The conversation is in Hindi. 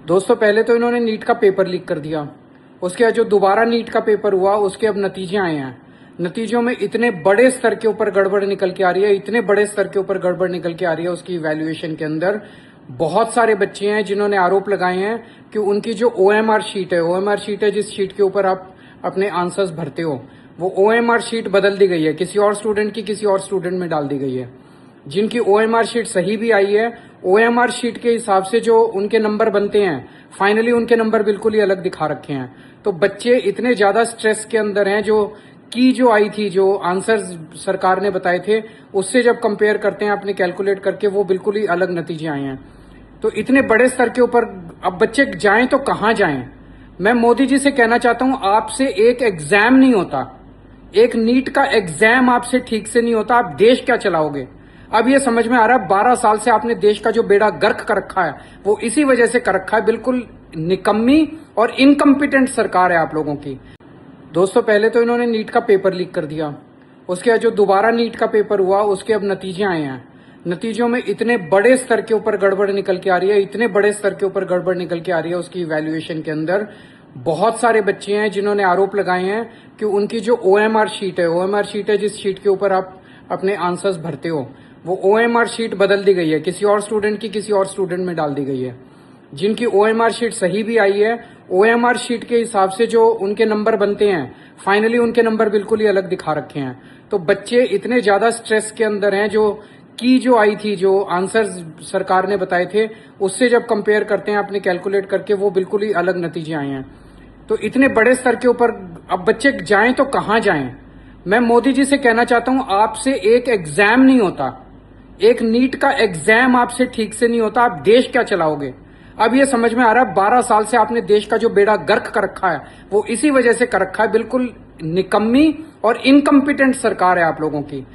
दोस्तों पहले तो इन्होंने नीट का पेपर लीक कर दिया। उसके बाद जो दोबारा नीट का पेपर हुआ उसके अब नतीजे आए हैं। नतीजों में इतने बड़े स्तर के ऊपर गड़बड़ निकल के आ रही है, इतने बड़े स्तर के ऊपर गड़बड़ निकल के आ रही है उसकी इवैल्यूएशन के अंदर। बहुत सारे बच्चे हैं जिन्होंने आरोप लगाए हैं कि उनकी जो ओएमआर शीट है, ओएमआर शीट है जिस शीट के ऊपर आप अपने आंसर्स भरते हो, वो ओएमआर शीट बदल दी गई है, किसी और स्टूडेंट की किसी और स्टूडेंट में डाल दी गई है। जिनकी ओएमआर शीट सही भी आई है, ओएमआर शीट के हिसाब से जो उनके नंबर बनते हैं, फाइनली उनके नंबर बिल्कुल ही अलग दिखा रखे हैं। तो बच्चे इतने ज्यादा स्ट्रेस के अंदर हैं, जो आई थी, जो आंसर सरकार ने बताए थे, उससे जब कंपेयर करते हैं अपने कैलकुलेट करके, वो बिल्कुल ही अलग नतीजे आए हैं। तो इतने बड़े स्तर के ऊपर अब बच्चे जाएं तो कहां जाएं? मैं मोदी जी से कहना चाहता हूं, आपसे एक एग्जाम नहीं होता, एक नीट का एग्जाम आपसे ठीक से नहीं होता, आप देश क्या चलाओगे? अब ये समझ में आ रहा है, 12 साल से आपने देश का जो बेड़ा गर्क कर रखा है वो इसी वजह से कर रखा है। बिल्कुल निकम्मी और इनकम्पिटेंट सरकार है आप लोगों की। दोस्तों पहले तो इन्होंने नीट का पेपर लीक कर दिया। उसके बाद जो दोबारा नीट का पेपर हुआ उसके अब नतीजे आए हैं। नतीजों में इतने बड़े स्तर के ऊपर गड़बड़ निकल के आ रही है, इतने बड़े स्तर के ऊपर गड़बड़ निकल के आ रही है उसकी इवैल्यूएशन के अंदर। बहुत सारे बच्चे हैं जिन्होंने आरोप लगाए हैं कि उनकी जो ओएमआर शीट है, ओएमआर शीट है जिस शीट के ऊपर आप अपने आंसर्स भरते हो, वो ओएमआर शीट बदल दी गई है, किसी और स्टूडेंट की किसी और स्टूडेंट में डाल दी गई है। जिनकी ओएमआर शीट सही भी आई है, ओएमआर शीट के हिसाब से जो उनके नंबर बनते हैं, फाइनली उनके नंबर बिल्कुल ही अलग दिखा रखे हैं। तो बच्चे इतने ज्यादा स्ट्रेस के अंदर हैं, जो आई थी, जो आंसर सरकार ने बताए थे, उससे जब कंपेयर करते हैं अपने कैलकुलेट करके, वो बिल्कुल ही अलग नतीजे आए हैं। तो इतने बड़े स्तर के ऊपर अब बच्चे जाएं तो कहां जाएं? मैं मोदी जी से कहना चाहता हूं, आपसे एक एग्जाम नहीं होता, एक नीट का एग्जाम आपसे ठीक से नहीं होता, आप देश क्या चलाओगे? अब ये समझ में आ रहा है, 12 साल से आपने देश का जो बेड़ा गर्क कर रखा है वो इसी वजह से कर रखा है। बिल्कुल निकम्मी और इनकम्पिटेंट सरकार है आप लोगों की।